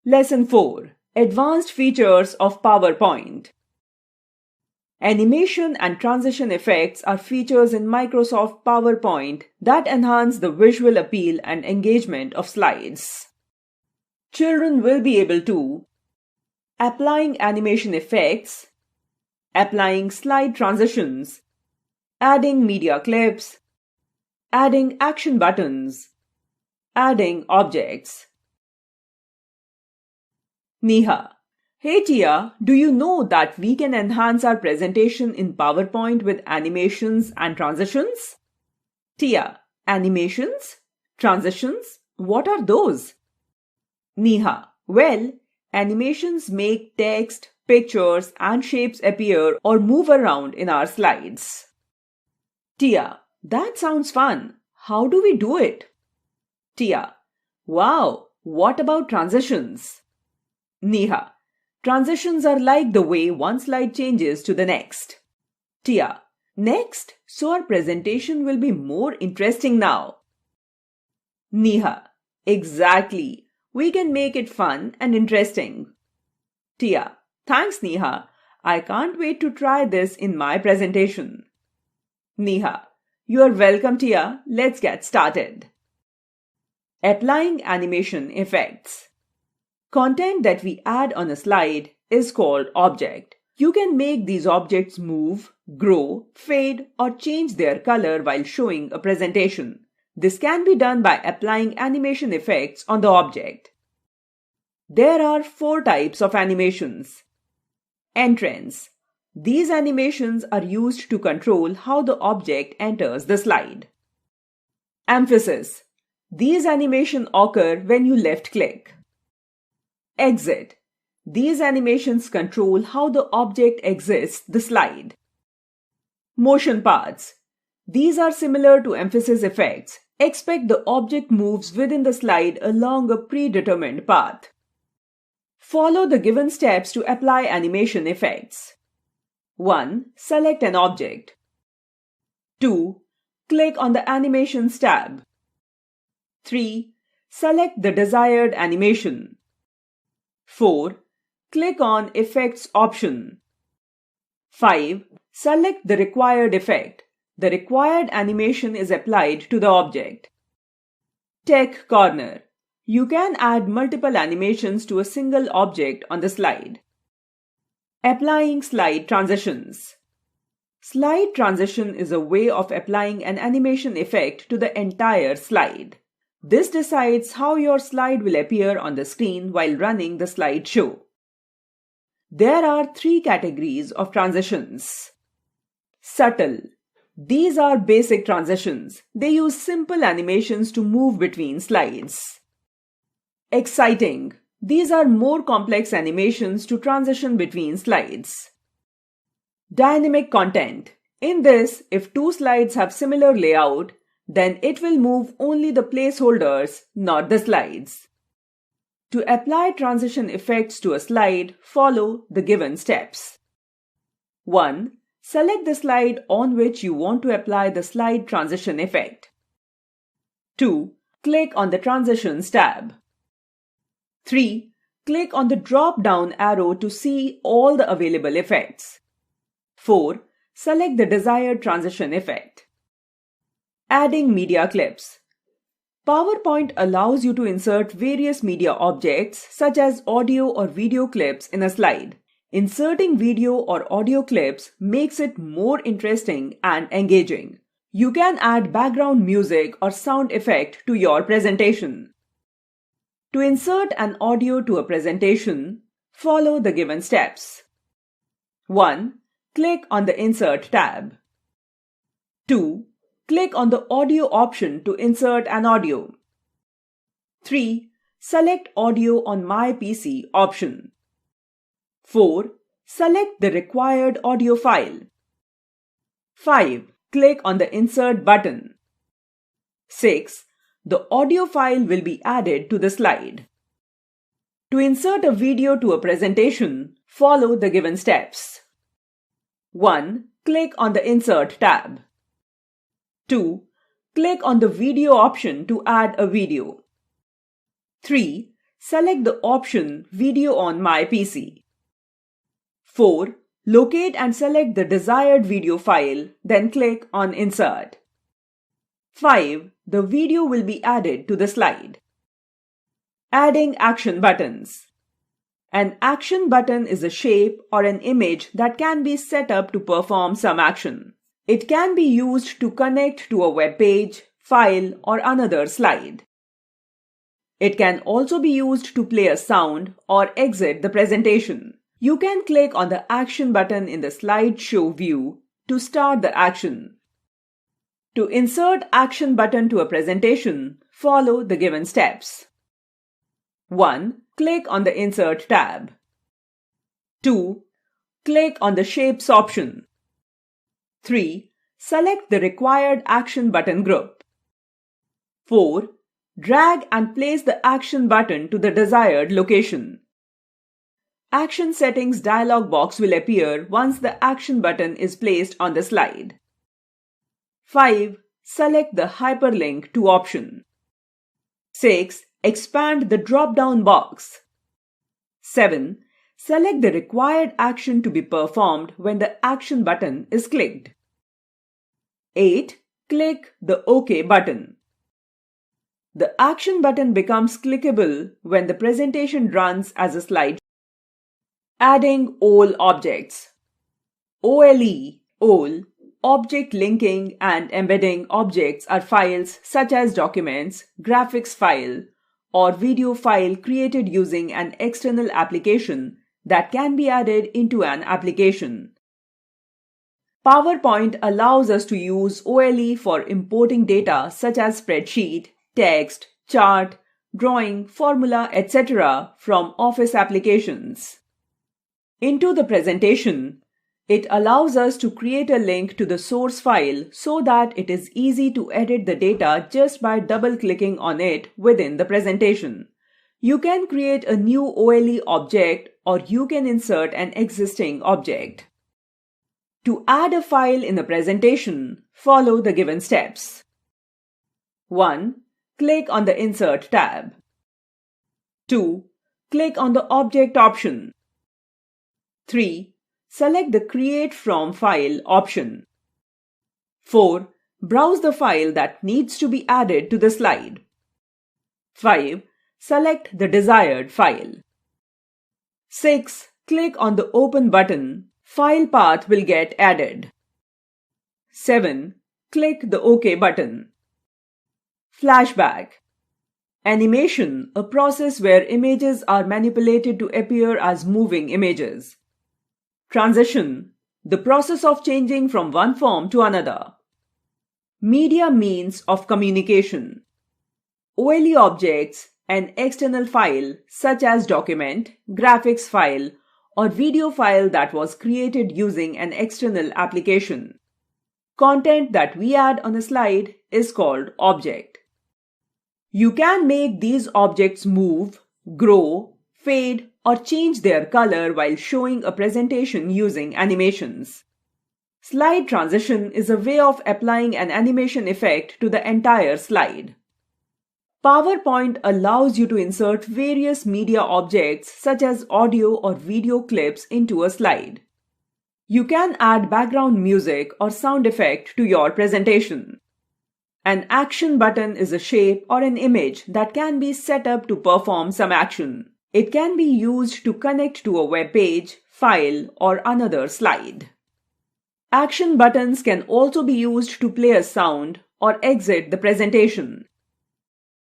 Lesson 4. Advanced Features of PowerPoint. Animation and transition effects are features in Microsoft PowerPoint that enhance the visual appeal and engagement of slides. Children will be able to applying animation effects, applying slide transitions, adding media clips, adding action buttons, adding objects. Neha: Hey Tia, do you know that we can enhance our presentation in PowerPoint with animations and transitions? Tia: Animations? Transitions? What are those? Neha: Well, animations make text, pictures, and shapes appear or move around in our slides. Tia: That sounds fun. How do we do it? Tia: Wow, what about transitions? Neha: Transitions are like the way one slide changes to the next. Tia: Next, so our presentation will be more interesting now. Neha: Exactly. We can make it fun and interesting. Tia: Thanks, Neha. I can't wait to try this in my presentation. Neha: You are welcome, Tia. Let's get started. Applying animation effects. Content that we add on a slide is called object. You can make these objects move, grow, fade, or change their color while showing a presentation. This can be done by applying animation effects on the object. There are 4 types of animations. Entrance. These animations are used to control how the object enters the slide. Emphasis. These animations occur when you left-click. Exit. These animations control how the object exits the slide. Motion paths. These are similar to emphasis effects. Expect the object moves within the slide along a predetermined path. Follow the given steps to apply animation effects. 1. Select an object. 2. Click on the Animations tab. 3. Select the desired animation. 4. Click on Effects option. 5. Select the required effect. The required animation is applied to the object. Tech Corner. You can add multiple animations to a single object on the slide. Applying slide transitions. Slide transition is a way of applying an animation effect to the entire slide. This decides how your slide will appear on the screen while running the slideshow. There are 3 categories of transitions. Subtle. These are basic transitions. They use simple animations to move between slides. Exciting. These are more complex animations to transition between slides. Dynamic content. In this, if 2 slides have similar layout, then it will move only the placeholders, not the slides. To apply transition effects to a slide, follow the given steps. 1. Select the slide on which you want to apply the slide transition effect. 2. Click on the Transitions tab. 3. Click on the drop-down arrow to see all the available effects. 4. Select the desired transition effect. Adding media clips. PowerPoint allows you to insert various media objects such as audio or video clips in a slide. Inserting video or audio clips makes it more interesting and engaging. You can add background music or sound effect to your presentation. To insert an audio to a presentation, follow the given steps. 1. Click on the Insert tab. 2. Click on the Audio option to insert an audio. 3. Select Audio on My PC option. 4. Select the required audio file. 5. Click on the Insert button. 6. The audio file will be added to the slide. To insert a video to a presentation, follow the given steps. 1. Click on the Insert tab. 2. Click on the Video option to add a video. 3. select the option Video on my PC. 4. Locate and select the desired video file, then click on Insert. 5. The video will be added to the slide. Adding action buttons. An action button is a shape or an image that can be set up to perform some action. It can be used to connect to a web page, file, or another slide. It can also be used to play a sound or exit the presentation. You can click on the action button in the slideshow view to start the action. To insert action button to a presentation, follow the given steps. 1. Click on the Insert tab. 2. Click on the Shapes option. 3. Select the required action button group. 4. Drag and place the action button to the desired location. Action Settings dialog box will appear once the action button is placed on the slide. 5. Select the Hyperlink to option. 6. Expand the drop-down box. 7. Select the required action to be performed when the action button is clicked. 8. Click the OK button. The action button becomes clickable when the presentation runs as a slide. Adding OL objects. OL, object linking and embedding objects are files such as documents, graphics file, or video file created using an external application that can be added into an application. PowerPoint allows us to use OLE for importing data such as spreadsheet, text, chart, drawing, formula, etc. from Office applications. Into the presentation, it allows us to create a link to the source file so that it is easy to edit the data just by double-clicking on it within the presentation. You can create a new OLE object or you can insert an existing object. To add a file in the presentation, follow the given steps. 1. Click on the Insert tab. 2. Click on the Object option. 3. Select the Create from File option. 4. Browse the file that needs to be added to the slide. 5. Select the desired file. 6. Click on the Open button. File path will get added. 7. Click the OK button. Flashback. Animation, a process where images are manipulated to appear as moving images. Transition, the process of changing from one form to another. Media means of communication. OLE objects, an external file such as document, graphics file, or video file that was created using an external application. Content that we add on a slide is called object. You can make these objects move, grow, fade, or change their color while showing a presentation using animations. Slide transition is a way of applying an animation effect to the entire slide. PowerPoint allows you to insert various media objects such as audio or video clips into a slide. You can add background music or sound effect to your presentation. An action button is a shape or an image that can be set up to perform some action. It can be used to connect to a web page, file, or another slide. Action buttons can also be used to play a sound or exit the presentation.